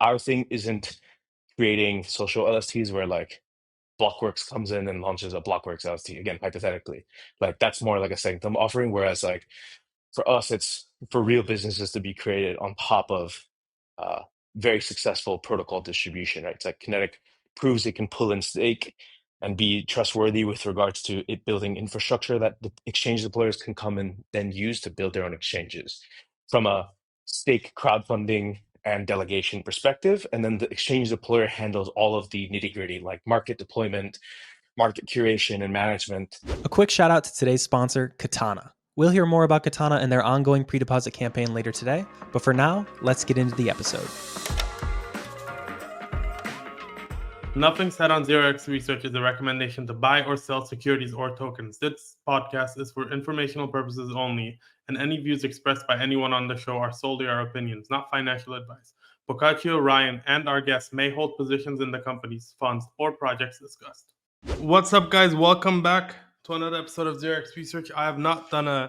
our thing isn't creating social LSTs where like Blockworks comes in and launches a Blockworks LST again, hypothetically. Like that's more like a Sanctum offering, whereas like for us, it's for real businesses to be created on top of uh, very successful protocol distribution, right? It's like Kinetiq proves it can pull and stake and be trustworthy with regards to it building infrastructure that the exchange deployers can come and then use to build their own exchanges from a stake crowdfunding and delegation perspective. And then the exchange deployer handles all of the nitty gritty like market deployment, market curation, and management. A quick shout out to today's sponsor, Katana. We'll hear more about Katana and their ongoing pre-deposit campaign later today, but for now, let's get into the episode. Nothing said on 0x Research is a recommendation to buy or sell securities or tokens. This podcast is for informational purposes only, and any views expressed by anyone on the show are solely our opinions, not financial advice. Boccaccio, Ryan, and our guests may hold positions in the companies, funds, or projects discussed. What's up, guys? Welcome back to another episode of 0x Research. I have not done an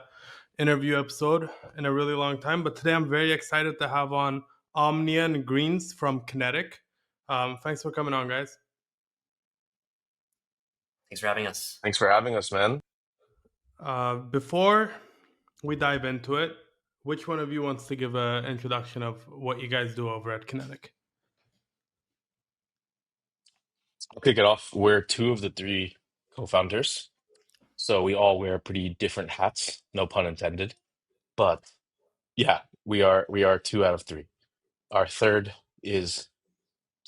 interview episode in a really long time, but today I'm very excited to have on Omnia and Greenz from Kinetiq. Thanks for coming on, guys. Thanks for having us. Thanks for having us, man. Before we dive into it, which one of you wants to give an introduction of what you guys do over at Kinetiq? I'll kick it off. We're two of the three co-founders, so we all wear pretty different hats, no pun intended. But yeah, we are two out of three. Our third is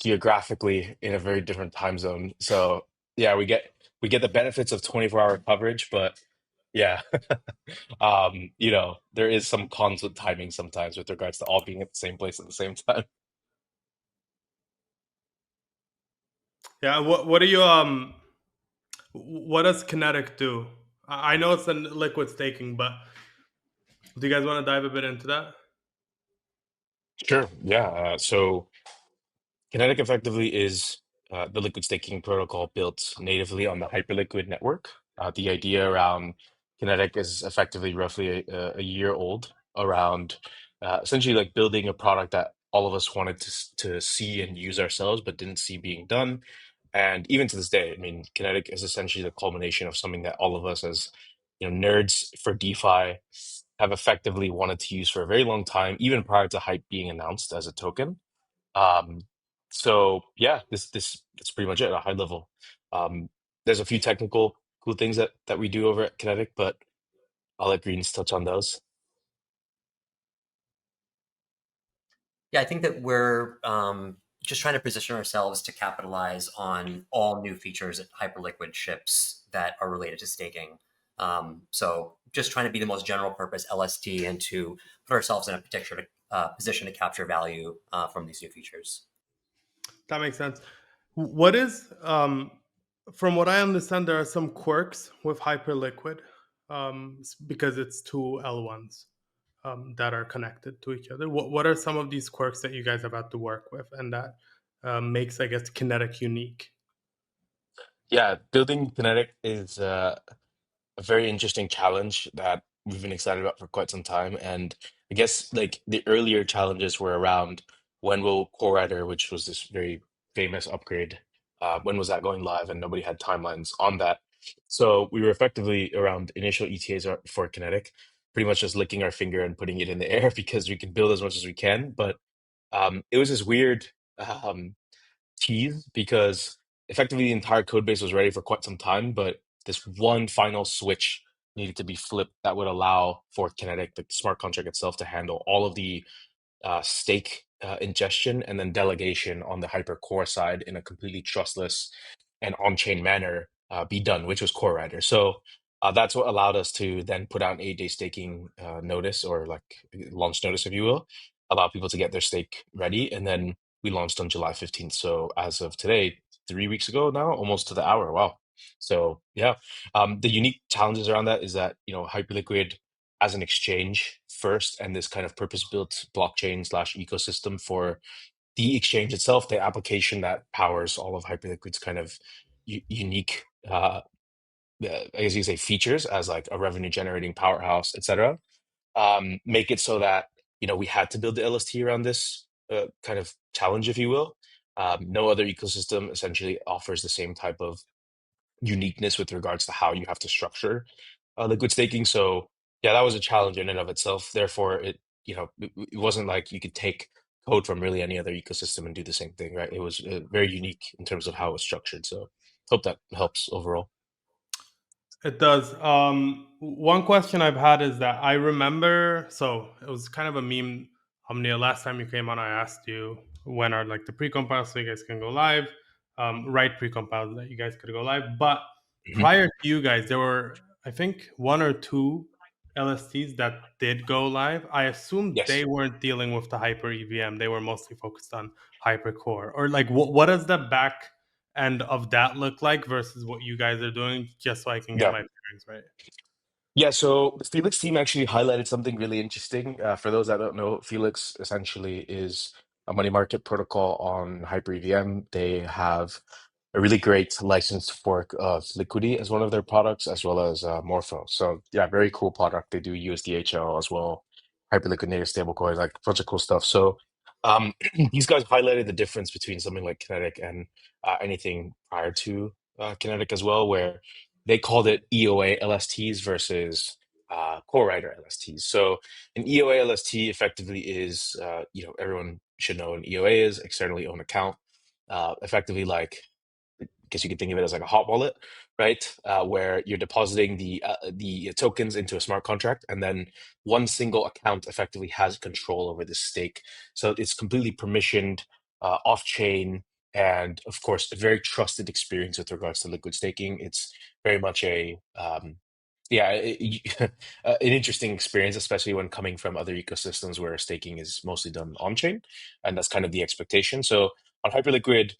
geographically in a very different time zone. So yeah, we get the benefits of 24-hour coverage, but yeah, there is some cons with timing sometimes with regards to all being at the same place at the same time. Yeah, what do you what does Kinetiq do? I know it's in liquid staking, but do you guys want to dive a bit into that? Sure. Yeah. So Kinetiq effectively is the liquid staking protocol built natively on the Hyperliquid network. The idea around Kinetiq is effectively roughly a year old, around essentially like building a product that all of us wanted to see and use ourselves, but didn't see being done. And even to this day, I mean, Kinetiq is essentially the culmination of something that all of us as nerds for DeFi have effectively wanted to use for a very long time, even prior to HYPE being announced as a token. Um, so yeah, that's pretty much it at a high level. There's a few technical cool things that we do over at Kinetiq, but I'll let Greens touch on those. Yeah, I think that we're just trying to position ourselves to capitalize on all new features that Hyperliquid ships that are related to staking. So just trying to be the most general purpose LST and to put ourselves in a particular position to capture value from these new features. That makes sense. What is, from what I understand, there are some quirks with Hyperliquid because it's two L1s that are connected to each other. What are some of these quirks that you guys have had to work with and that makes, I guess, Kinetiq unique? Yeah, building Kinetiq is a very interesting challenge that we've been excited about for quite some time. And I guess like the earlier challenges were around when will Core Writer, which was this very famous upgrade, when was that going live? And nobody had timelines on that. So we were effectively around initial ETAs for Kinetiq, pretty much just licking our finger and putting it in the air because we can build as much as we can. But it was this weird tease because effectively the entire code base was ready for quite some time, but this one final switch needed to be flipped that would allow for Kinetiq, the smart contract itself, to handle all of the stake ingestion and then delegation on the Hypercore side in a completely trustless and on-chain manner be done, which was Core Writer. So that's what allowed us to then put out an 8-day staking notice, or like launch notice, if you will, allow people to get their stake ready. And then we launched on July 15th. So as of today, 3 weeks ago now, almost to the hour. Wow. So yeah, the unique challenges around that is that, Hyperliquid as an exchange first, and this kind of purpose-built blockchain slash ecosystem for the exchange itself, the application that powers all of Hyperliquid's kind of unique, I guess you could say, features as like a revenue generating powerhouse, etc. Make it so that we had to build the LST around this kind of challenge, if you will. No other ecosystem essentially offers the same type of uniqueness with regards to how you have to structure liquid staking. So yeah, that was a challenge in and of itself. Therefore, it wasn't like you could take code from really any other ecosystem and do the same thing, right? It was very unique in terms of how it was structured. So hope that helps overall. It does. One question I've had is that I remember, so it was kind of a meme. Omnia, last time you came on, I asked you when are like the pre-compiles so you guys can go live, right pre-compiles that you guys could go live. But Mhm. prior to you guys, there were, I think, 1 or 2 LSTs that did go live. I assume Yes. they weren't dealing with the Hyper EVM. They were mostly focused on Hypercore. Or like, what does the back end of that look like versus what you guys are doing, just so I can get Yeah. my bearings right? Yeah, so the Felix team actually highlighted something really interesting. For those that don't know, Felix essentially is a money market protocol on Hyper EVM. They have a really great licensed fork of Liquidity as one of their products, as well as Morpho. So yeah, very cool product. They do USDHL as well, Hyperliquid native stablecoins, like a bunch of cool stuff. So these guys highlighted the difference between something like Kinetiq and anything prior to Kinetiq as well, where they called it EOA LSTs versus core writer LSTs. So an EOA LST effectively is, everyone should know an EOA is externally owned account. Effectively, like, I guess you could think of it as like a hot wallet, right? Where you're depositing the tokens into a smart contract, and then one single account effectively has control over the stake. So it's completely permissioned, off chain, and of course, a very trusted experience with regards to liquid staking. It's very much an interesting experience, especially when coming from other ecosystems where staking is mostly done on chain, and that's kind of the expectation. So on Hyperliquid,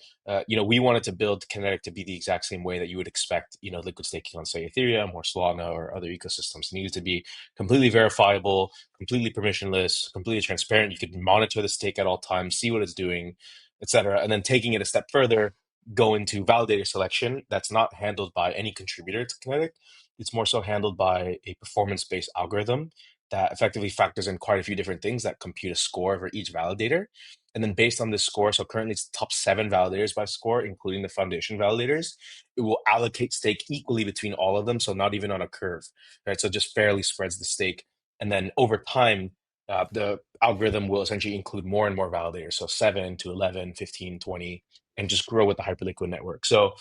we wanted to build Kinetiq to be the exact same way that you would expect, liquid staking on, say, Ethereum or Solana or other ecosystems. It needed to be completely verifiable, completely permissionless, completely transparent. You could monitor the stake at all times, see what it's doing, etc. And then taking it a step further, go into validator selection that's not handled by any contributor to Kinetiq. It's more so handled by a performance-based algorithm that effectively factors in quite a few different things that compute a score for each validator. And then based on this score, so currently it's top 7 validators by score, including the foundation validators, it will allocate stake equally between all of them. So not even on a curve, right? So it just fairly spreads the stake. And then over time, the algorithm will essentially include more and more validators. So 7 to 11, 15, 20, and just grow with the Hyperliquid network. So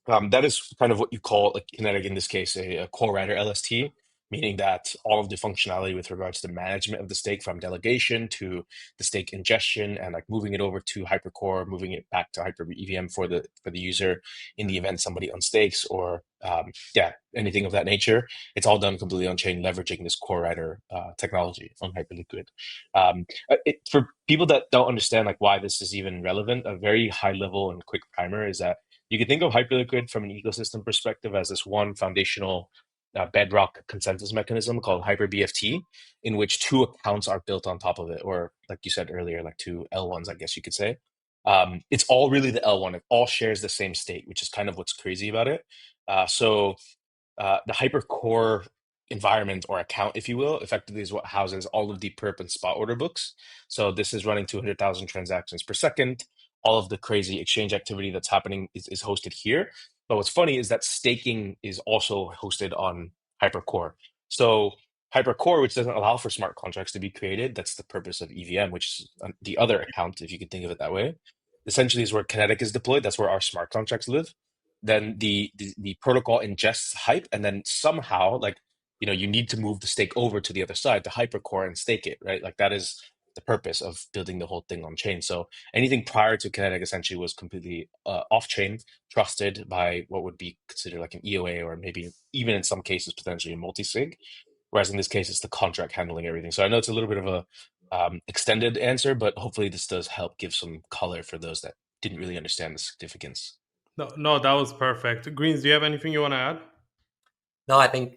that is kind of what you call, like, Kinetiq in this case, a core writer LST, meaning that all of the functionality with regards to the management of the stake, from delegation to the stake ingestion and like moving it over to Hypercore, moving it back to Hyper EVM for the user in the event somebody unstakes, or anything of that nature. It's all done completely on chain, leveraging this core writer technology on Hyperliquid. For people that don't understand like why this is even relevant, a very high level and quick primer is that you can think of Hyperliquid from an ecosystem perspective as this one foundational bedrock consensus mechanism called HyperBFT, in which 2 accounts are built on top of it, or like you said earlier, like 2 L1s, I guess you could say. It's all really the L1. It all shares the same state, which is kind of what's crazy about it. The Hypercore environment or account, if you will, effectively is what houses all of the perp and spot order books. So this is running 200,000 transactions per second. All of the crazy exchange activity that's happening is hosted here. But what's funny is that staking is also hosted on Hypercore. So Hypercore, which doesn't allow for smart contracts to be created, that's the purpose of EVM, which is the other account, if you could think of it that way. Essentially is where Kinetiq is deployed. That's where our smart contracts live. Then the protocol ingests HYPE, and then somehow, like, you need to move the stake over to the other side to Hypercore and stake it, right? Like, that is the purpose of building the whole thing on chain. So anything prior to Kinetiq essentially was completely off chain, trusted by what would be considered like an EOA, or maybe even in some cases potentially a multi-sig. Whereas in this case, it's the contract handling everything. So I know it's a little bit of a extended answer, but hopefully this does help give some color for those that didn't really understand the significance. No, that was perfect. Greenz, do you have anything you want to add? No, I think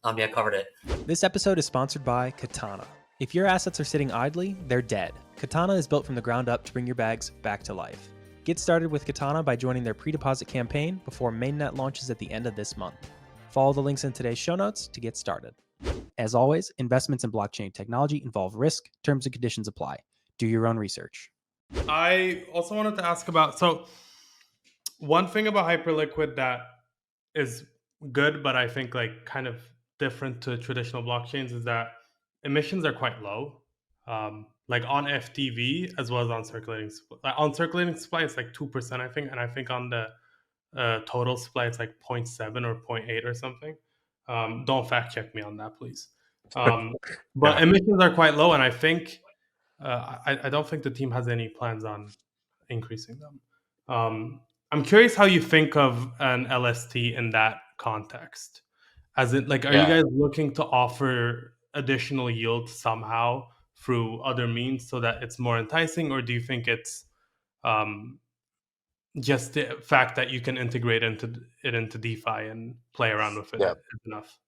Omnia covered it. This episode is sponsored by Katana. If your assets are sitting idly, they're dead. Katana is built from the ground up to bring your bags back to life. Get started with Katana by joining their pre-deposit campaign before mainnet launches at the end of this month. Follow the links in today's show notes to get started. As always, investments in blockchain technology involve risk. Terms and conditions apply. Do your own research. I also wanted to ask about, so one thing about Hyperliquid that is good, but I think like kind of different to traditional blockchains, is that emissions are quite low. Like on FTV as well as on circulating supply. On circulating supply, it's like 2%, I think, and I think on the total supply, it's like 0.7 or 0.8 or something. Don't fact check me on that, please. But Yeah. emissions are quite low, and I think I don't think the team has any plans on increasing them. I'm curious how you think of an LST in that context. As in, like, are you Yeah. guys looking to offer additional yield somehow through other means so that it's more enticing, or do you think it's um, just the fact that you can integrate into DeFi and play around with it Yeah. is enough?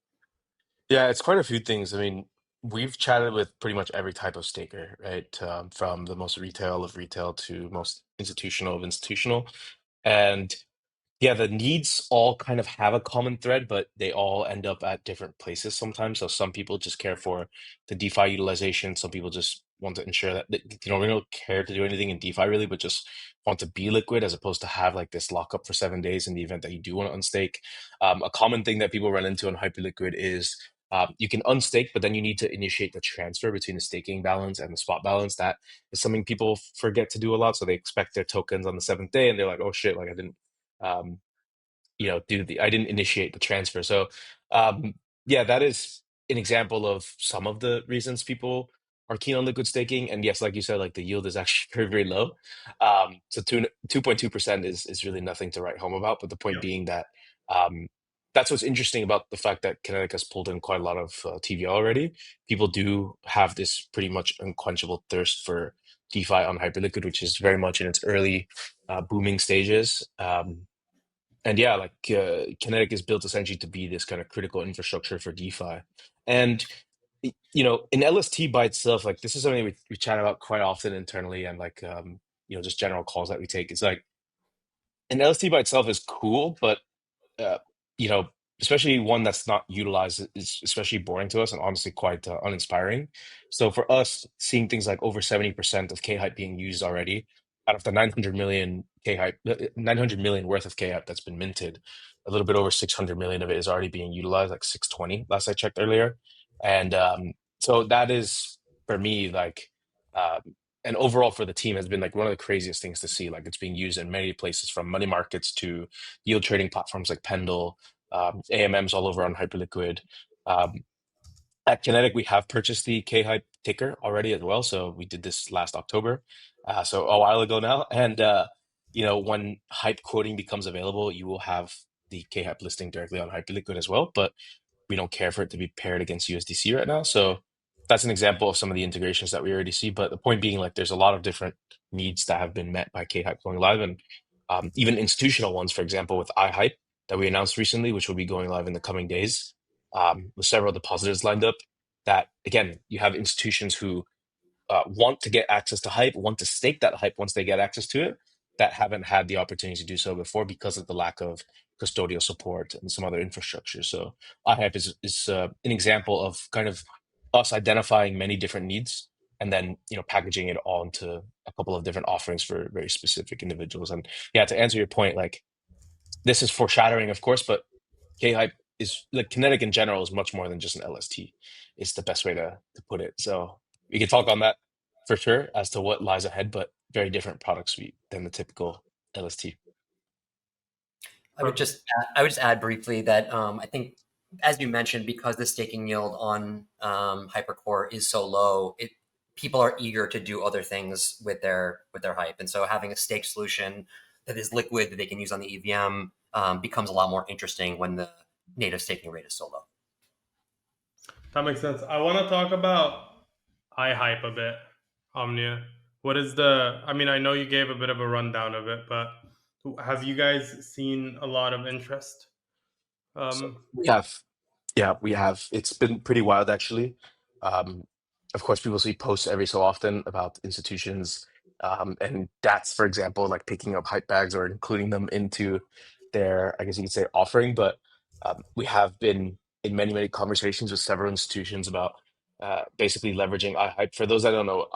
Yeah, it's quite a few things. I mean, we've chatted with pretty much every type of staker, right? From the most retail of retail to most institutional of institutional. And yeah, the needs all kind of have a common thread, but they all end up at different places sometimes. So some people just care for the DeFi utilization. Some people just want to ensure that we don't care to do anything in DeFi really, but just want to be liquid as opposed to have like this lockup for 7 days in the event that you do want to unstake. A common thing that people run into on Hyperliquid is you can unstake, but then you need to initiate the transfer between the staking balance and the spot balance. That is something people forget to do a lot. So they expect their tokens on the seventh day, and they're like, "Oh shit! Like I didn't um, I didn't initiate the transfer." So um, yeah, that is an example of some of the reasons people are keen on liquid staking. And yes, like you said, like the yield is actually very, very low. So 2.2% is really nothing to write home about. But the point being that um, that's what's interesting about the fact that Kinetiq has pulled in quite a lot of TVL already. People do have this pretty much unquenchable thirst for DeFi on Hyperliquid, which is very much in its early booming stages. And yeah, like Kinetiq is built essentially to be this kind of critical infrastructure for DeFi. And an LST by itself, like this is something we chat about quite often internally, and like just general calls that we take. It's like an LST by itself is cool, but uh, you know, especially one that's not utilized is especially boring to us and honestly quite uninspiring. So for us, seeing things like over 70% of kHYPE being used already out of the 900 million kHYPE, 900 million worth of kHYPE that's been minted, a little bit over 600 million of it is already being utilized, like 620 last I checked earlier. And so that is for me like um, and overall for the team has been like one of the craziest things to see. Like it's being used in many places from money markets to yield trading platforms like Pendle, AMMs all over on Hyperliquid. Um, at Kinetiq, we have purchased the kHYPE ticker already as well. So we did this last October, so a while ago now. And when Hype quoting becomes available, you will have the kHYPE listing directly on Hyperliquid as well. But we don't care for it to be paired against USDC right now. So that's an example of some of the integrations that we already see. But the point being, like, there's a lot of different needs that have been met by kHYPE going live, and even institutional ones, for example, with iHYPE that we announced recently, which will be going live in the coming days, with several depositors lined up. That again, you have institutions who want to get access to Hype, want to stake that Hype once they get access to it, that haven't had the opportunity to do so before because of the lack of custodial support and some other infrastructure. So iHype is an example of kind of us identifying many different needs and then packaging it all into a couple of different offerings for very specific individuals. And yeah, to answer your point, like this is foreshadowing, of course, but kHYPE is like Kinetiq in general is much more than just an LST. It's the best way to put it. So we can talk on that for sure as to what lies ahead, but very different product suite than the typical LST. Perfect. I would just add briefly that I think, as you mentioned, because the staking yield on Hypercore is so low, people are eager to do other things with their Hype, and so having a stake solution that is liquid that they can use on the EVM becomes a lot more interesting when the native staking rate is so low. That makes sense. I want to talk about iHYPE a bit, Omnia. What is I mean, I know you gave a bit of a rundown of it, but have you guys seen a lot of interest? So we have, yeah, we have. It's been pretty wild actually. Um, of course, people see posts every so often about institutions, and that's, for example, like picking up hype bags or including them into their, I guess you could say, offering. But we have been in many, many conversations with several institutions about basically leveraging iHYPE. For those that don't know,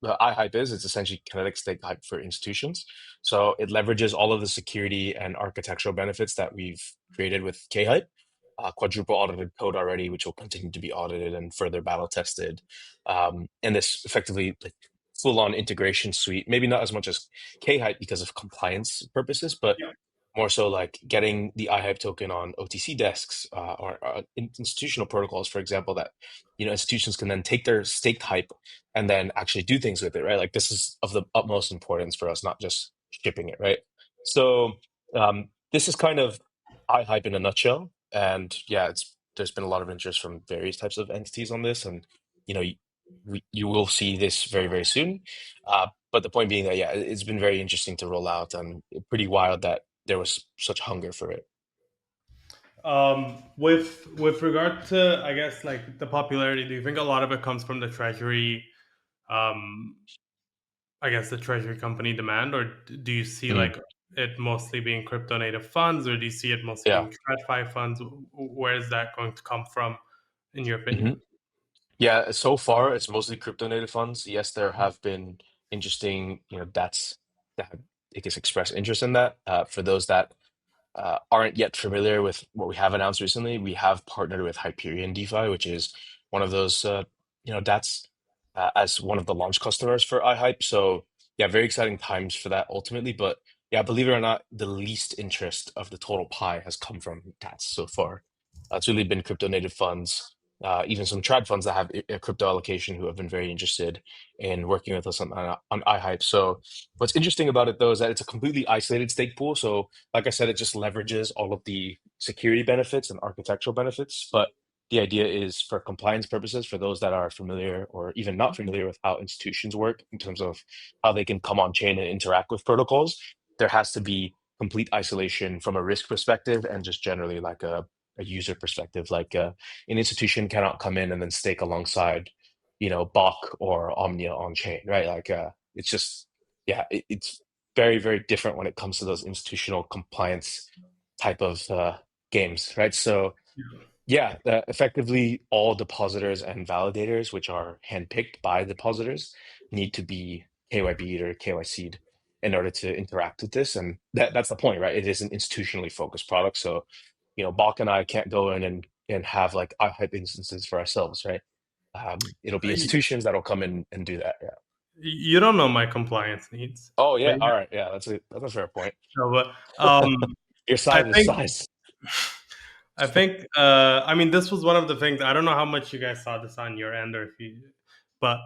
iHYPE it's essentially kinetic stake hype for institutions. So it leverages all of the security and architectural benefits that we've created with kHYPE. Quadruple audited code already, which will continue to be audited and further battle tested. And this effectively like full-on integration suite, maybe not as much as kHYPE because of compliance purposes, but more so like getting the iHYPE token on OTC desks or institutional protocols, for example, that institutions can then take their staked hype and then actually do things with it, right? Like this is of the utmost importance for us, not just shipping it, right? So this is kind of iHYPE in a nutshell, and yeah, there's been a lot of interest from various types of entities on this, and you will see this very very soon. But the point being that yeah, it's been very interesting to roll out and pretty wild that there was such hunger for it. With regard to, I guess, like the popularity, do you think a lot of it comes from the treasury, I guess the treasury company demand, or do you see Mm, like it mostly being crypto native funds, or do you see it mostly yeah. being TradFi funds? Where is that going to come from, in your hmm opinion? Yeah, so far it's mostly crypto native funds. Yes, there have been interesting, that have, I guess, expressed interest in that. For those that aren't yet familiar with what we have announced recently, we have partnered with Hyperion DeFi, which is one of those, DATs as one of the launch customers for iHYPE. So yeah, very exciting times for that ultimately. But yeah, believe it or not, the least interest of the total pie has come from DATs so far. It's really been crypto native funds, even some trad funds that have a crypto allocation who have been very interested in working with us on iHYPE. So what's interesting about it though is that it's a completely isolated stake pool. So like I said, it just leverages all of the security benefits and architectural benefits. But the idea is for compliance purposes, for those that are familiar or even not familiar with how institutions work in terms of how they can come on chain and interact with protocols, there has to be complete isolation from a risk perspective and just generally like a user perspective. Like an institution cannot come in and then stake alongside, Bach or Omnia on chain, right? Like it's just, yeah, it's very, very different when it comes to those institutional compliance type of games, right? So yeah, effectively all depositors and validators, which are handpicked by depositors, need to be KYB'd or KYC'd in order to interact with this. And that's the point, right? It is an institutionally focused product. So, Bach and I can't go in and have like iHype instances for ourselves, right? It'll be institutions that'll come in and do that. Yeah. You don't know my compliance needs, Oh but yeah. All right. Yeah, that's a fair point. no, but Your I size is think size. I think I mean, this was one of the things. I don't know how much you guys saw this on your end, or if you, but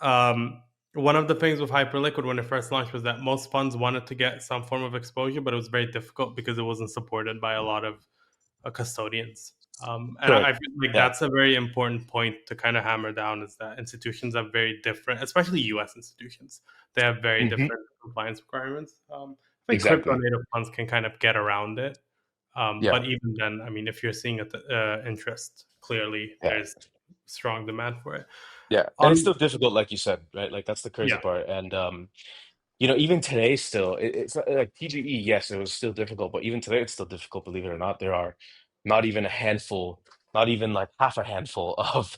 um, one of the things with Hyperliquid when it first launched was that most funds wanted to get some form of exposure, but it was very difficult because it wasn't supported by a lot of custodians. And I Correct. feel like Yeah. that's a very important point to kind of hammer down, is that institutions are very different, especially US institutions. They have very hmm different compliance requirements. I think crypto Exactly. native funds can kind of get around it. Yeah. But even then, I mean, if you're seeing interest, clearly Yeah. there's strong demand for it. Yeah, and it's Um, still difficult, like you said, right? Like that's the crazy yeah, part. And even today, still, it's not, like TGE. Yes, it was still difficult, but even today, it's still difficult. Believe it or not, there are not even a handful, not even like half a handful of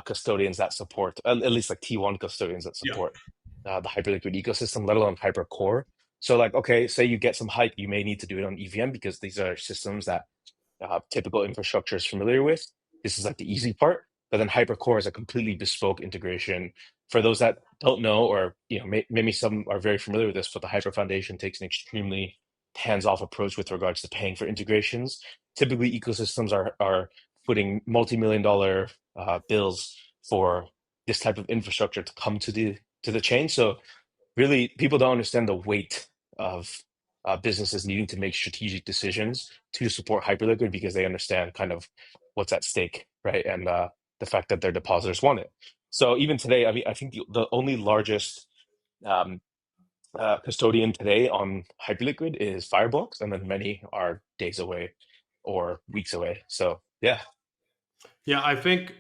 custodians that support, at least like T1 custodians that yeah, support the Hyperliquid ecosystem, let alone Hypercore. So, like, okay, say you get some hype, you may need to do it on EVM because these are systems that typical infrastructure is familiar with. This is like the easy part. But then Hypercore is a completely bespoke integration. For those that don't know, or maybe some are very familiar with this, but the Hyper Foundation takes an extremely hands-off approach with regards to paying for integrations. Typically, ecosystems are putting multi-million-dollar bills for this type of infrastructure to come to the chain. So really people don't understand the weight of businesses needing to make strategic decisions to support Hyperliquid because they understand kind of what's at stake, right? And the fact that their depositors want it. So even today, I mean, I think the only largest um, custodian today on Hyperliquid is Fireblocks, and then many are days away or weeks away. So yeah. yeah. I think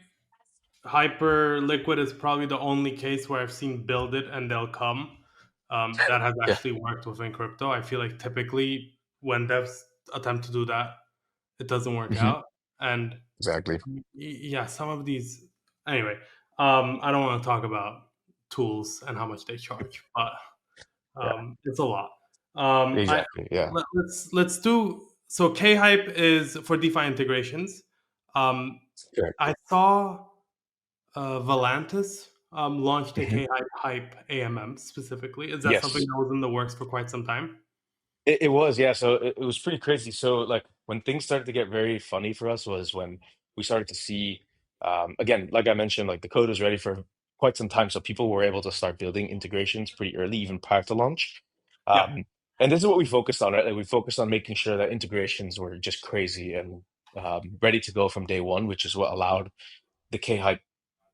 Hyperliquid is probably the only case where I've seen build it and they'll come. That has Yeah. actually worked within crypto. I feel like typically when devs attempt to do that, it doesn't work hmm out. And Exactly. yeah, some of these. Anyway, I don't want to talk about tools and how much they charge, but Yeah, it's a lot. I exactly. Yeah. let's do so. kHYPE is for DeFi integrations. Um, Correct. I saw Valantis launched a Mhm. kHYPE AMM specifically. Is that something Yes. that was in the works for quite some time? It was, yeah. So it was pretty crazy. So like when things started to get very funny for us was when we started to see, again, like I mentioned, like the code was ready for quite some time. So people were able to start building integrations pretty early, even prior to launch. Yeah. Um, and this is what we focused on, right? Like we focused on making sure that integrations were just crazy and ready to go from day one, which is what allowed the K-Hype,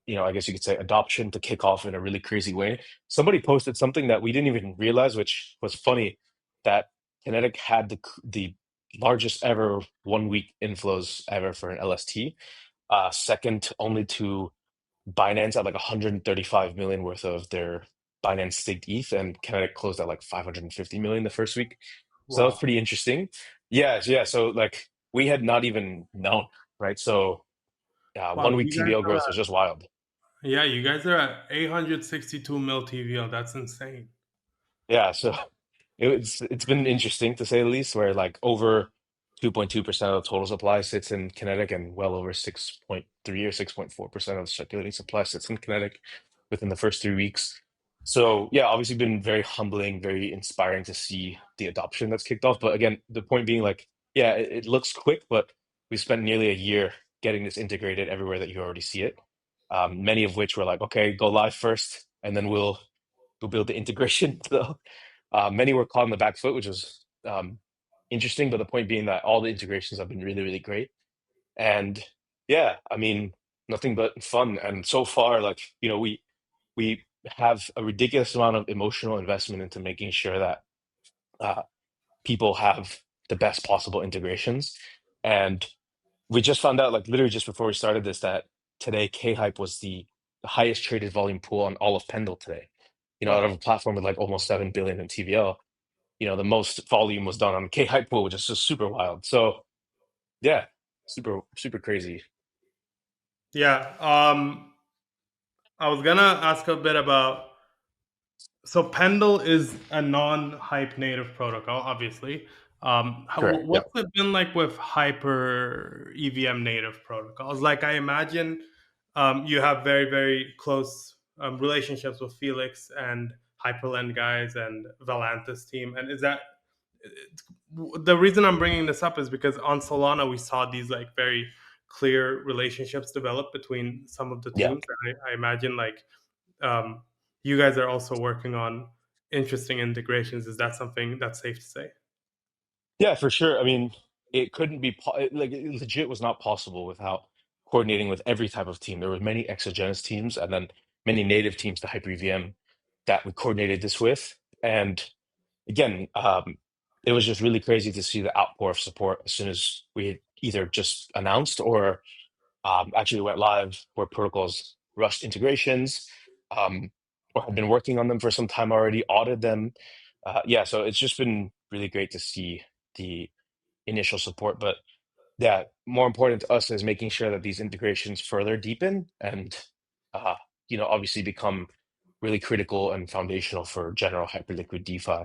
I guess you could say adoption to kick off in a really crazy way. Somebody posted something that we didn't even realize, which was funny, that Kinetiq had the largest ever 1 week inflows ever for an LST, second only to Binance at like 135 million worth of their Binance staked ETH, and Kinetiq closed at like 550 million the first week. So that was Wow. pretty interesting. Yeah, yeah. So like we had not even known, right? So Wow. 1 week You guys TVL are growth was just wild. yeah. You guys are at 862 mil TVL. That's insane. Yeah, so it's been interesting to say the least, where like over 2.2% of the total supply sits in Kinetic, and well over 6.3 or 6.4% of the circulating supply sits in Kinetic within the first 3 weeks. So yeah, obviously been very humbling, very inspiring to see the adoption that's kicked off. But again, the point being like, yeah, it looks quick, but we spent nearly a year getting this integrated everywhere that you already see it. Many of which were like, okay, go live first, and then we'll build the integration. So many were caught on the back foot, which was interesting. But the point being that all the integrations have been really, really great. And yeah, I mean, nothing but fun. And so far, like, we have a ridiculous amount of emotional investment into making sure that uh, people have the best possible integrations. And we just found out, like literally just before we started this, that today kHYPE was the highest traded volume pool on all of Pendle today. Out of Wow. a platform with like almost 7 billion in TVL, the most volume was done on kHYPE pool, which is just super wild. So yeah, super, super crazy. Yeah. I was gonna ask a bit about. So Pendle is a non-hype native protocol, obviously. Correct. Yeah. What's it been like with hyper EVM native protocols? Like I imagine you have very, very close relationships with Felix and Hyperland guys and Valantis team. And is that the reason I'm bringing this up is because on Solana we saw these like very clear relationships develop between some of the Yeah. teams. And I imagine like um, you guys are also working on interesting integrations. Is that something that's safe to say? Yeah, for sure. I mean, it couldn't be like it legit was not possible without coordinating with every type of team. There were many exogenous teams and then many native teams to Hyper EVM that we coordinated this with. And again, it was just really crazy to see the outpour of support as soon as we had either just announced or actually went live, where protocols rushed integrations, um, or had been working on them for some time already, audited them. Yeah, so it's just been really great to see the initial support. But yeah, more important to us is making sure that these integrations further deepen and, uh, obviously become really critical and foundational for general Hyperliquid DeFi.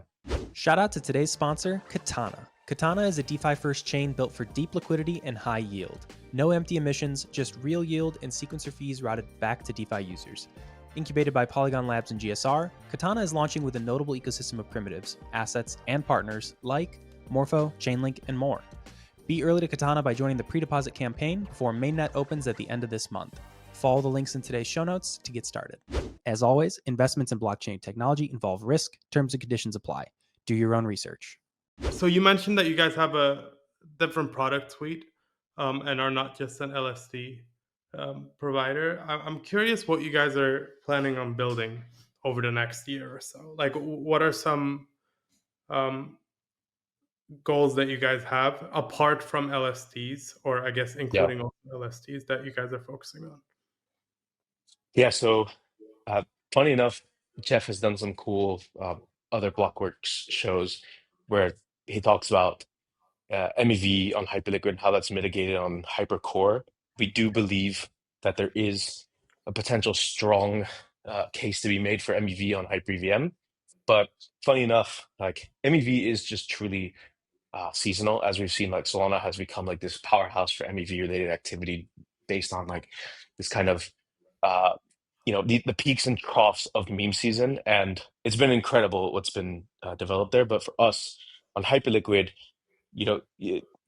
Shout out to today's sponsor, Katana. Katana is a DeFi-first chain built for deep liquidity and high yield. No empty emissions, just real yield and sequencer fees routed back to DeFi users. Incubated by Polygon Labs and GSR, Katana is launching with a notable ecosystem of primitives, assets, and partners like Morpho, Chainlink, and more. Be early to Katana by joining the pre-deposit campaign before mainnet opens at the end of this month. Follow the links in today's show notes to get started. As always, investments in blockchain technology involve risk, terms and conditions apply. Do your own research. So you mentioned that you guys have a different product suite and are not just an LSD provider. I'm curious what you guys are planning on building over the next year or so. Like, what are some um, goals that you guys have apart from LSTs, or I guess Yeah. including also LSTs that you guys are focusing on? Yeah. So, uh, funny enough, Jeff has done some cool other Blockworks shows where he talks about MEV on Hyperliquid, how that's mitigated on Hypercore. We do believe that there is a potential strong case to be made for MEV on HyperEVM. But funny enough, like MEV is just truly seasonal, as we've seen. Like Solana has become like this powerhouse for MEV related activity based on like this kind of uh, the peaks and troughs of meme season, and it's been incredible what's been developed there. But for us on Hyperliquid,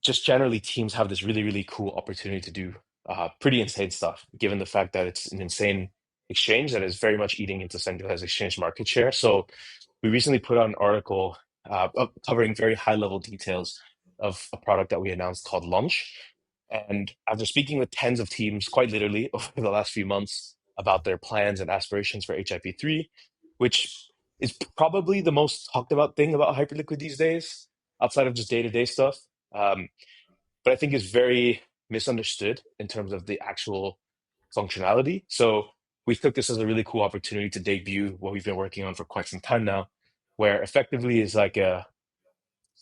just generally teams have this really, really cool opportunity to do pretty insane stuff, given the fact that it's an insane exchange that is very much eating into centralized exchange market share. So we recently put out an article covering very high level details of a product that we announced called Launch. And after speaking with tens of teams, quite literally over the last few months, about their plans and aspirations for HIP-3, which is probably the most talked about thing about Hyperliquid these days, outside of just day-to-day stuff. Um, but I think is very misunderstood in terms of the actual functionality. So we took this as a really cool opportunity to debut what we've been working on for quite some time now, where effectively is like a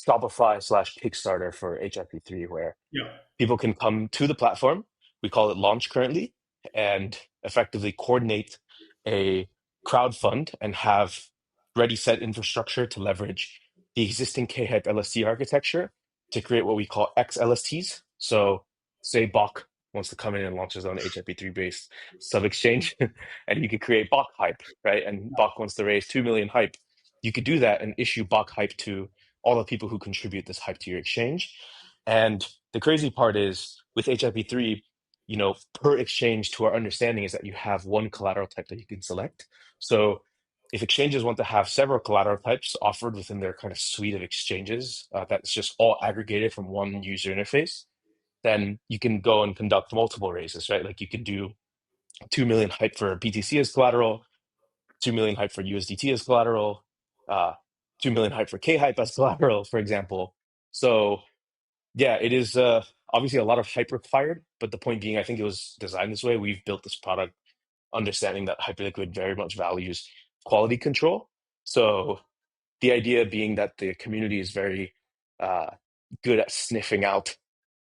Shopify slash Kickstarter for HIP-3, where Yeah. people can come to the platform. We call it Launch currently, and effectively coordinate a crowd fund and have ready set infrastructure to leverage the existing kHYPE LST architecture to create what we call XLSTs. So say Bach wants to come in and launch his own HIP-3 based sub exchange, and you could create Bach hype, right? And Bach wants to raise 2 million hype. You could do that and issue Bach hype to all the people who contribute this hype to your exchange. And the crazy part is with HIP-3, per exchange, to our understanding, is that you have one collateral type that you can select. So if exchanges want to have several collateral types offered within their kind of suite of exchanges, that's just all aggregated from one user interface, then you can go and conduct multiple raises, right? Like you can do 2 million hype for BTC as collateral, 2 million hype for USDT as collateral, uh, 2 million hype for kHYPE as collateral, for example. So yeah, it is obviously a lot of hype required, but the point being, I think it was designed this way. We've built this product understanding that Hyperliquid very much values quality control. So the idea being that the community is very uh, good at sniffing out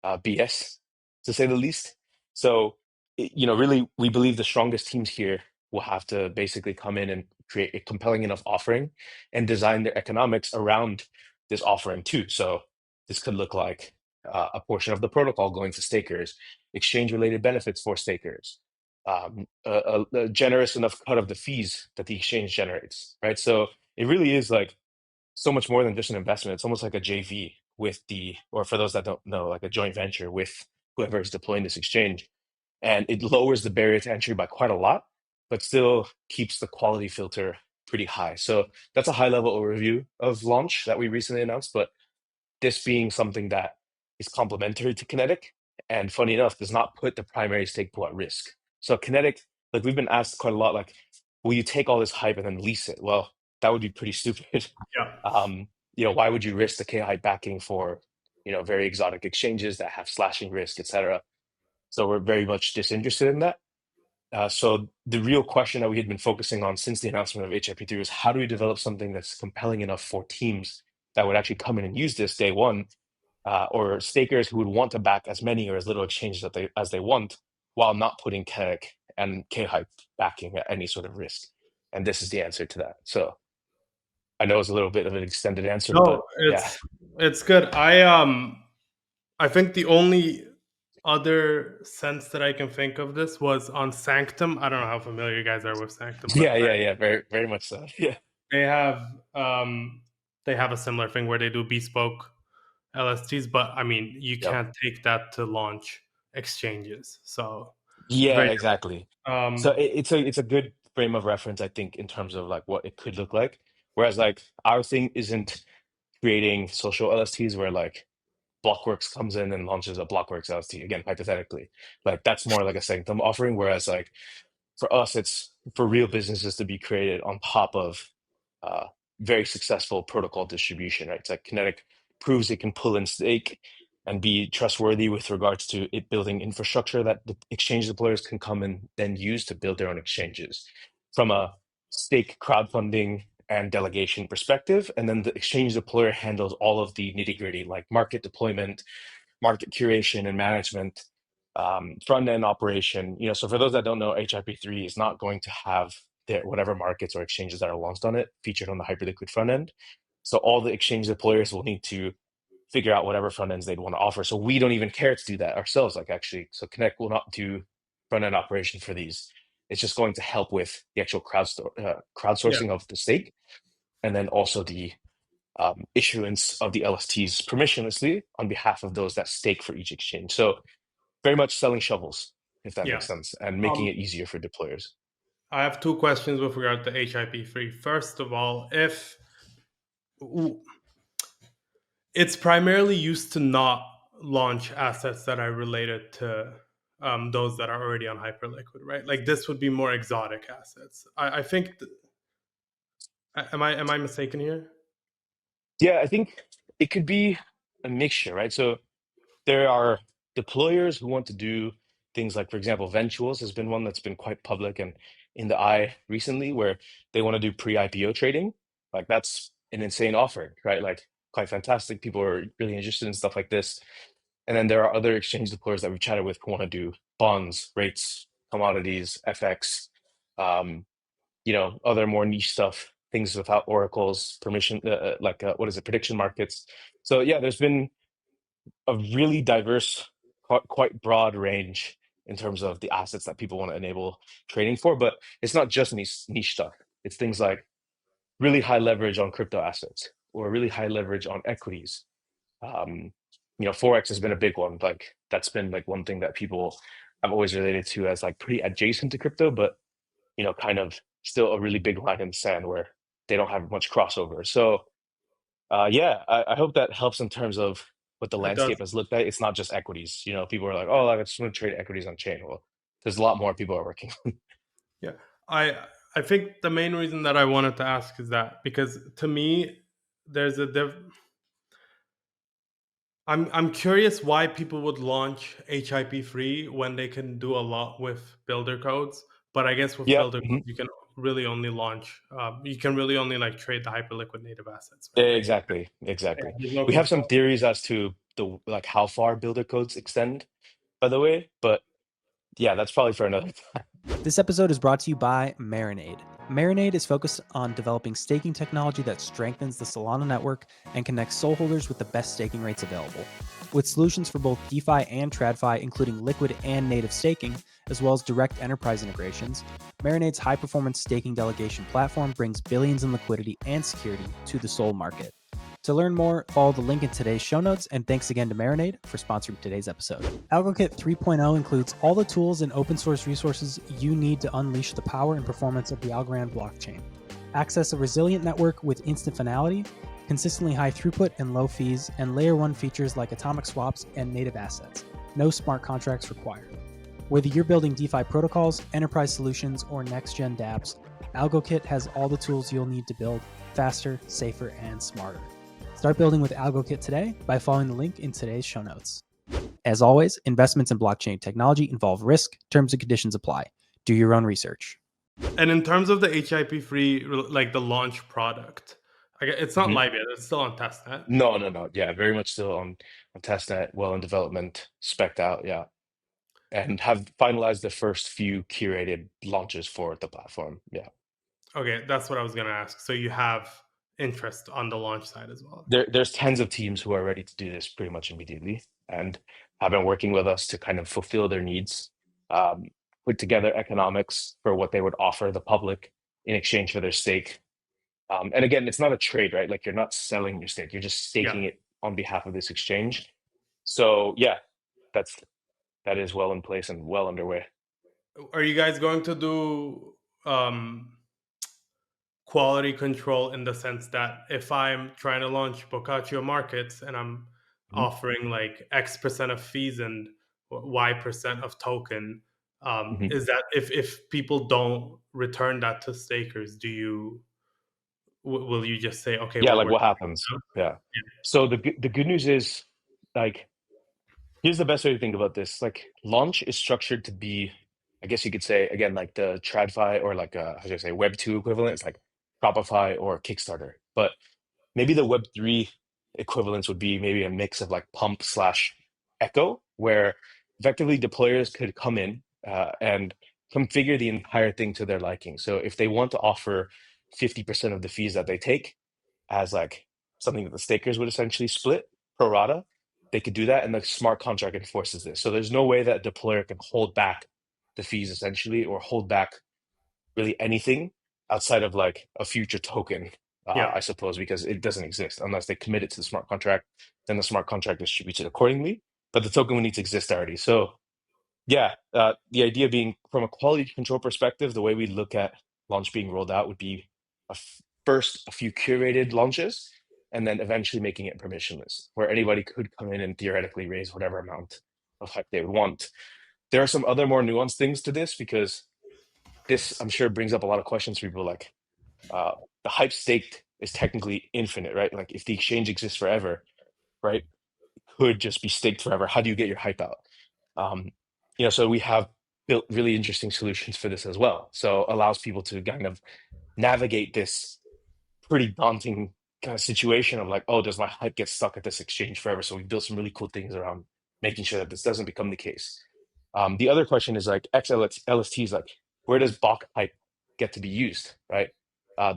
BS, to say the least. So, really, we believe the strongest teams here will have to basically come in and create a compelling enough offering and design their economics around this offering too. So, this could look like a portion of the protocol going to stakers, exchange-related benefits for stakers, a generous enough cut of the fees that the exchange generates, right? So, it really is like so much more than just an investment. It's almost like a JV with or for those that don't know, like a joint venture with whoever is deploying this exchange. And it lowers the barrier to entry by quite a lot, but still keeps the quality filter pretty high. So that's a high level overview of Launch that we recently announced. But this being something that is complementary to Kinetiq, and funny enough, does not put the primary stake pool at risk. So Kinetiq, like we've been asked quite a lot, like, will you take all this hype and then lease it? Well, that would be pretty stupid. Yeah. Why would you risk the kHYPE backing for, very exotic exchanges that have slashing risk, etc.? So we're very much disinterested in that. So the real question that we had been focusing on since the announcement of HIP-3 was how do we develop something that's compelling enough for teams that would actually come in and use this day one, or stakers who would want to back as many or as little exchanges as they want, while not putting Kinetiq and kHYPE backing at any sort of risk. And this is the answer to that. So I know it's a little bit of an extended answer, but No, yeah. it's good. I think the only other sense that I can think of this was on Sanctum. I don't know how familiar you guys are with Sanctum, but Yeah, very, very much so. Yeah. they have a similar thing where they do bespoke LSTs, but I mean you Yep. can't take that to launch exchanges. So Yeah, very exactly. different. So it's a good frame of reference, I think, in terms of like what it could look like. Whereas like our thing isn't creating social LSTs where like Blockworks comes in and launches a Blockworks LST, again, hypothetically. Like that's more like a Sanctum offering. Whereas like for us, it's for real businesses to be created on top of uh, very successful protocol distribution, right? It's like Kinetiq proves it can pull and stake and be trustworthy with regards to it building infrastructure that the exchange deployers can come and then use to build their own exchanges from a stake crowdfunding and delegation perspective. And then the exchange deployer handles all of the nitty gritty, like market deployment, market curation, and management. front end operation. So for those that don't know, HIP-3 is not going to have their whatever markets or exchanges that are launched on it featured on the Hyperliquid front end. So all the exchange deployers will need to figure out whatever front ends they'd want to offer. So we don't even care to do that ourselves. So Kinetiq will not do front end operation for these. It's just going to help with the actual crowdsourcing of the stake, and then also the issuance of the LSTs permissionlessly on behalf of those that stake for each exchange. So very much selling shovels, if that makes sense, and making it easier for deployers. I have two questions with regard to HIP-3. First of all, if it's primarily used to not launch assets that are related to those that are already on Hyperliquid, right? Like this would be more exotic assets. I think. Am I mistaken here? Yeah, I think it could be a mixture, right? So there are deployers who want to do things like, for example, Ventuals has been one that's been quite public and in the eye recently, where they want to do pre-IPO trading. Like that's an insane offering, right? Like quite fantastic. People are really interested in stuff like this. And then there are other exchange deployers that we've chatted with who want to do bonds, rates, commodities, FX, other more niche stuff, things without oracles, permission, prediction markets. So yeah, there's been a really diverse, quite broad range in terms of the assets that people want to enable trading for. But it's not just niche stuff. It's things like really high leverage on crypto assets or really high leverage on equities. Forex has been a big one. Like that's been like one thing that people have always related to as like pretty adjacent to crypto, but kind of still a really big line in the sand where they don't have much crossover. So I hope that helps in terms of what the It does. landscape has looked like. It's not just equities. People are like, oh, I just want to trade equities on chain. Well, there's a lot more people are working on. Yeah, I think the main reason that I wanted to ask is that because to me, there's I'm curious why people would launch HIP-3 when they can do a lot with builder codes. But I guess with Yeah, builder codes, you can really only launch. You can really only like trade the Hyperliquid native assets, right? Like exactly. there's no We have some control. theories as to how far builder codes extend, by the way, but yeah, that's probably for another time. This episode is brought to you by Marinade. Marinade is focused on developing staking technology that strengthens the Solana network and connects SOL holders with the best staking rates available. With solutions for both DeFi and TradFi, including liquid and native staking, as well as direct enterprise integrations, Marinade's high-performance staking delegation platform brings billions in liquidity and security to the SOL market. To learn more, follow the link in today's show notes, and thanks again to Marinade for sponsoring today's episode. AlgoKit 3.0 includes all the tools and open source resources you need to unleash the power and performance of the Algorand blockchain. Access a resilient network with instant finality, consistently high throughput and low fees, and layer 1 features like atomic swaps and native assets. No smart contracts required. Whether you're building DeFi protocols, enterprise solutions, or next-gen dApps, AlgoKit has all the tools you'll need to build faster, safer, and smarter. Start building with AlgoKit today by following the link in today's show notes. As always, investments in blockchain technology involve risk. Terms and conditions apply. Do your own research. And in terms of the HIP-3, like the launch product, it's not live yet. It's still on testnet. No. Yeah, very much still on testnet, well in development, spec'd out, yeah. And have finalized the first few curated launches for the platform. Yeah. Okay, that's what I was going to ask. So you have interest on the launch side as well. There's tens of teams who are ready to do this pretty much immediately and have been working with us to kind of fulfill their needs, put together economics for what they would offer the public in exchange for their stake. And again, it's not a trade, right? Like you're not selling your stake, you're just staking it on behalf of this exchange. So yeah, that is well in place and well underway. Are you guys going to do quality control in the sense that if I'm trying to launch Boccaccio markets and I'm offering like X% of fees and Y% of token, is that if people don't return that to stakers, will you just say, okay, Yeah, well, like what happens? Yeah. So the good news is, like, here's the best way to think about this. Like, launch is structured to be, I guess you could say, again, like the TradFi or like how should I say, Web 2 equivalent. It's like Shopify or Kickstarter. But maybe the Web 3 equivalents would be maybe a mix of like Pump/Echo, where effectively deployers could come in and configure the entire thing to their liking. So if they want to offer 50% of the fees that they take as like something that the stakers would essentially split pro rata, they could do that, and the smart contract enforces this. So there's no way that a deployer can hold back the fees essentially, or hold back really anything outside of like a future token, Yeah. I suppose, because it doesn't exist unless they commit it to the smart contract. Then the smart contract distributes it accordingly, but the token would need to exist already. So yeah, the idea being from a quality control perspective, the way we look at launch being rolled out would be first a few curated launches, and then eventually making it permissionless, where anybody could come in and theoretically raise whatever amount of hype they would want. There are some other more nuanced things to this, because this, I'm sure, brings up a lot of questions for people. Like uh, the hype staked is technically infinite, right? Like if the exchange exists forever, right, could just be staked forever. How do you get your hype out? Um, so we have built really interesting solutions for this as well. So allows people to kind of navigate this pretty daunting kind of situation of like, oh, does my hype get stuck at this exchange forever? So we built some really cool things around making sure that this doesn't become the case. The other question is like LSTs, like where does Bach hype get to be used, right?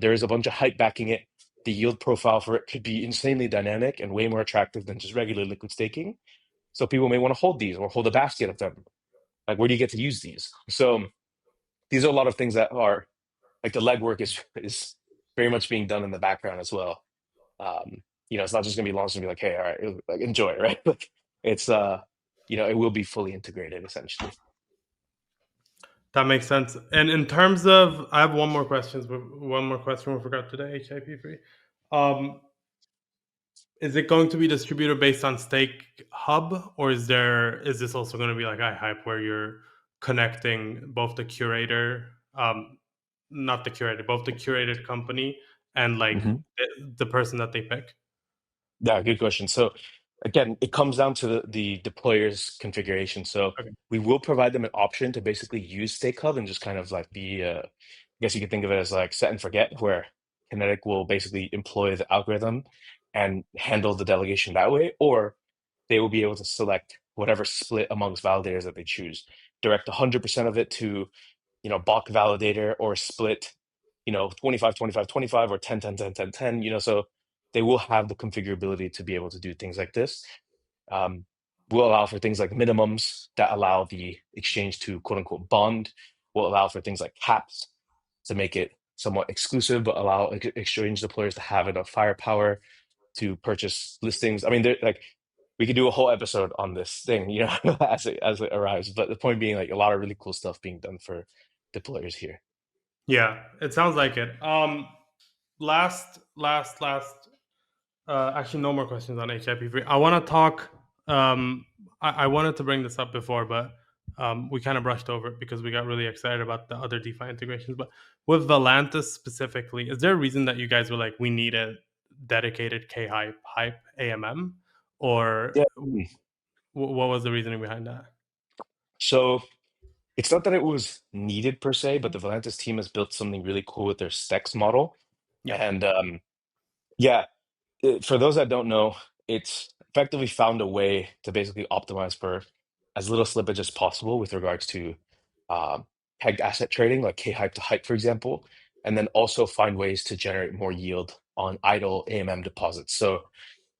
There is a bunch of hype backing it. The yield profile for it could be insanely dynamic and way more attractive than just regular liquid staking. So people may want to hold these or hold a basket of them. Like, where do you get to use these? So these are a lot of things that are like the legwork is very much being done in the background as well. It's not just gonna be launched and be like, hey, all right, like enjoy, right? Like it's it will be fully integrated essentially. That makes sense. And in terms of, I have one more question. We forgot today. HIP-3. Is it going to be distributed based on stake hub, or is this also going to be like iHYPE, where you're connecting both the curator, not the curator, both the curated company and like Mhm. the person that they pick? Yeah, good question. So again, it comes down to the deployer's configuration. So Okay. we will provide them an option to basically use Stake Hub and just kind of like be, I guess you could think of it as like set and forget, where Kinetiq will basically employ the algorithm and handle the delegation that way, or they will be able to select whatever split amongst validators that they choose, direct 100% of it to, Bach validator, or split, 25, 25, 25, or 10, 10, 10, 10, 10, so they will have the configurability to be able to do things like this. Um, will allow for things like minimums that allow the exchange to quote unquote bond, will allow for things like caps to make it somewhat exclusive, but allow exchange deployers to have enough firepower to purchase listings. I mean, like we could do a whole episode on this thing, as it arrives. But the point being, like a lot of really cool stuff being done for deployers here. Yeah, it sounds like it. Last. Actually, no more questions on HIP-3. I want to talk. I wanted to bring this up before, but we kind of brushed over it because we got really excited about the other DeFi integrations. But with Valantis specifically, is there a reason that you guys were like, we need a dedicated kHYPE AMM, or Yeah. what was the reasoning behind that? So it's not that it was needed per se, but the Valantis team has built something really cool with their stacks model. Yeah. And yeah, for those that don't know, it's effectively found a way to basically optimize for as little slippage as possible with regards to pegged asset trading, like kHYPE to hype, for example, and then also find ways to generate more yield on idle AMM deposits. So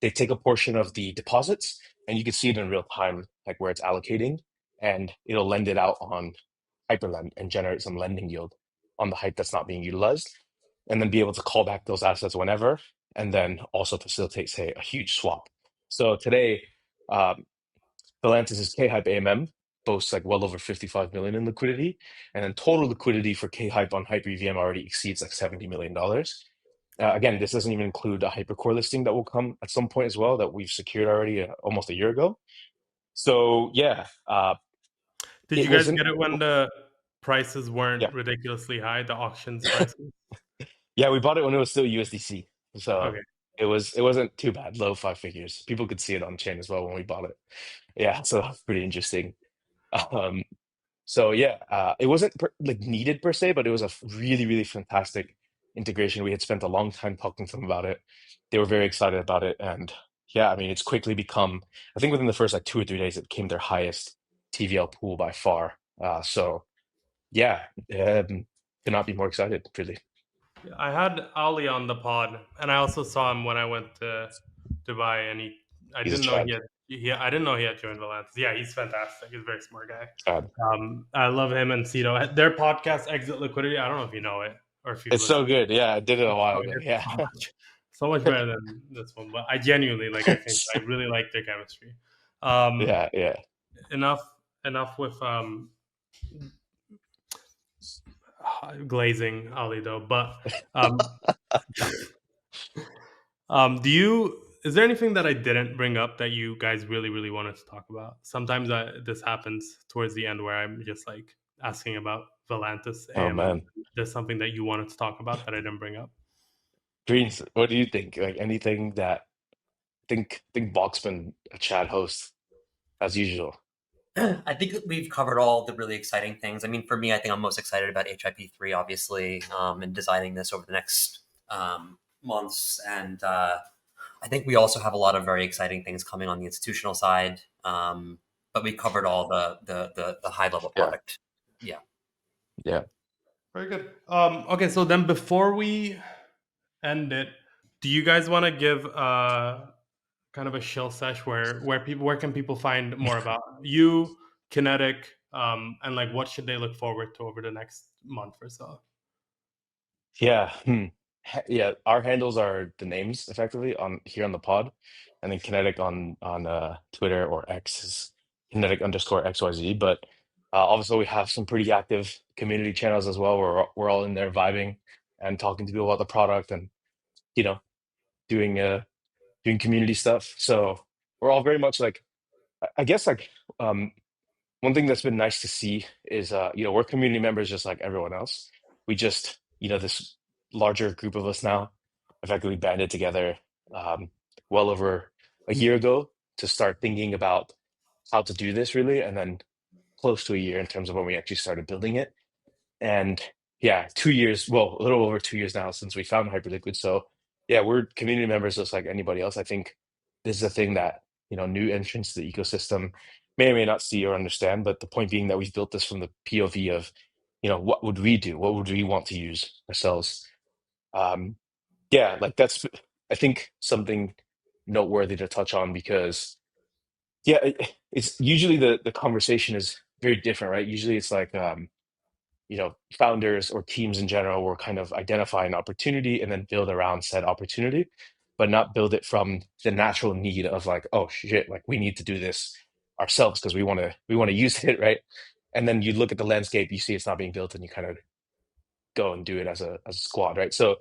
they take a portion of the deposits, and you can see it in real time, like where it's allocating, and it'll lend it out on Hyperlend and generate some lending yield on the hype that's not being utilized, and then be able to call back those assets whenever, and then also facilitate, say, a huge swap. So today, um, Valantis' kHYPE AMM boasts like well over 55 million in liquidity, and then total liquidity for kHYPE on Hyper EVM already exceeds like $70 million. Again, this doesn't even include a hypercore listing that will come at some point as well that we've secured already almost a year ago. So yeah, Did it you guys wasn't. get it when the prices Yeah, weren't ridiculously high, the auctions prices? yeah, we bought it when it was still USDC, so Okay. it wasn't too bad, low five figures. People could see it on chain as well when we bought it. Yeah, so that's pretty interesting. Um, So yeah, it wasn't like needed per se, but it was a really, really fantastic integration. We had spent a long time talking to them about it. They were very excited about it, and yeah, I mean, it's quickly become. I think within the first like 2 or 3 days, it became their highest TVL pool by far. So yeah, cannot be more excited, really. I had Ali on the pod, and I also saw him when I went to Dubai, and I He's a didn't know Chad. I didn't know he had joined Valantis. Yeah, he's fantastic. He's a very smart guy. Chad. I love him and Cito. Their podcast, Exit Liquidity. I don't know if you know it or if you've It's so listened. good. Yeah, I did it a while ago. It's Yeah. so much better than this one. But I genuinely I think I really like their chemistry. Um, Yeah, yeah. enough with glazing Ali though. But do you? Is there anything that I didn't bring up that you guys really wanted to talk about? Sometimes this happens towards the end where I'm just like asking about Valantis Oh AMM. man. There's something that you wanted to talk about that I didn't bring up. Greens, what do you think? Like anything that think Bach's been a Chad host as usual. I think that we've covered all the really exciting things. I mean, for me, I think I'm most excited about HIP-3, obviously, and designing this over the next months. And I think we also have a lot of very exciting things coming on the institutional side. But we covered all the high level Yeah, product. Yeah. yeah. Very good. Okay, so then before we end it, do you guys want to give kind of a shill sesh where can people find more about you, Kinetiq, and like what should they look forward to over the next month or so? Yeah. Yeah, our handles are the names effectively on here on the pod, and then Kinetic on Twitter or X is Kinetic_XYZ. But obviously we have some pretty active community channels as well where we're all in there vibing and talking to people about the product and you know doing doing community stuff. So we're all very much like I guess like one thing that's been nice to see is we're community members just like everyone else. We just this larger group of us now effectively banded together well over a year ago to start thinking about how to do this really, and then close to a year in terms of when we actually started building it. And yeah, 2 years, well, a little over 2 years now since we found Hyperliquid. So yeah, we're community members just like anybody else. I think this is a thing that, new entrants to the ecosystem may or may not see or understand. But the point being that we've built this from the POV of, what would we do? What would we want to use ourselves? Um, yeah, like that's, I think, something noteworthy to touch on because, yeah, it's usually the conversation is very different, right? Usually it's like, founders or teams in general will kind of identify an opportunity and then build around said opportunity, but not build it from the natural need of like, oh shit, like we need to do this ourselves because we want to use it, right? And then you look at the landscape, you see it's not being built, and you kind of go and do it as a squad, right? So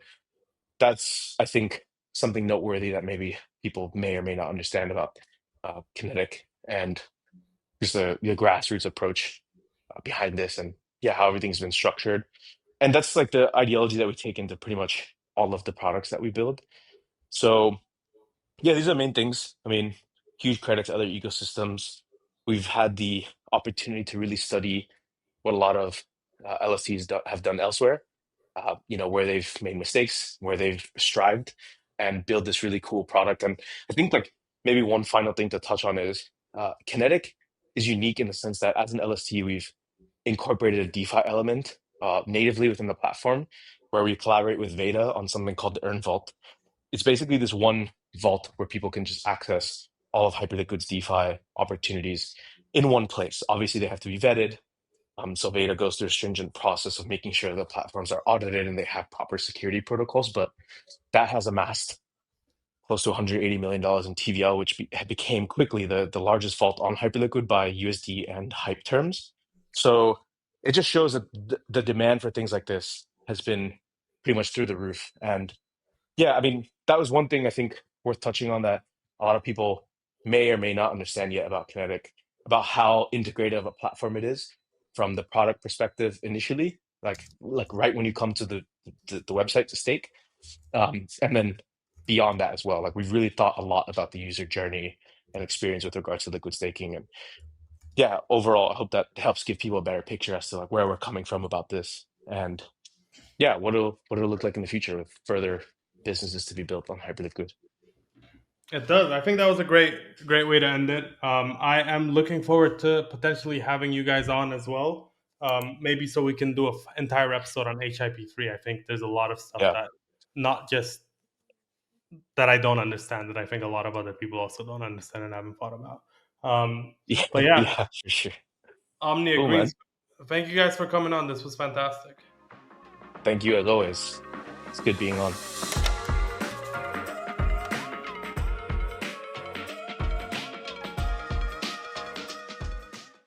that's I think something noteworthy that maybe people may or may not understand about Kinetic and just the grassroots approach behind this, and yeah, how everything's been structured. And that's like the ideology that we take into pretty much all of the products that we build. So yeah, these are the main things. I mean, huge credit to other ecosystems. We've had the opportunity to really study what a lot of LSTs have done elsewhere, where they've made mistakes, where they've strived, and build this really cool product. And I think like maybe one final thing to touch on is Kinetic is unique in the sense that as an LST, we've incorporated a DeFi element natively within the platform, where we collaborate with Veda on something called the Earn Vault. It's basically this one vault where people can just access all of Hyperliquid's DeFi opportunities in one place. Obviously, they have to be vetted. So Veda goes through a stringent process of making sure the platforms are audited and they have proper security protocols. But that has amassed close to $180 million in TVL, which became quickly the largest vault on Hyperliquid by USD and HYPE terms. So it just shows that the demand for things like this has been pretty much through the roof. And yeah, I mean, that was one thing I think worth touching on that a lot of people may or may not understand yet about Kinetic, about how integrated of a platform it is from the product perspective initially, like right when you come to the website to stake, and then beyond that as well. Like we've really thought a lot about the user journey and experience with regards to liquid staking. And yeah, overall, I hope that helps give people a better picture as to like where we're coming from about this. And yeah, what it'll look like in the future with further businesses to be built on Hyperliquid. It does. I think that was a great way to end it. I am looking forward to potentially having you guys on as well. Maybe so we can do an entire episode on HIP-3. I think there's a lot of stuff Yeah. that not just that I don't understand, that I think a lot of other people also don't understand and haven't thought about. Yeah, But yeah, yeah, for sure. Omnia Cool, Greenz, man. thank you guys for coming on. This was fantastic. Thank you as always. It's good being on.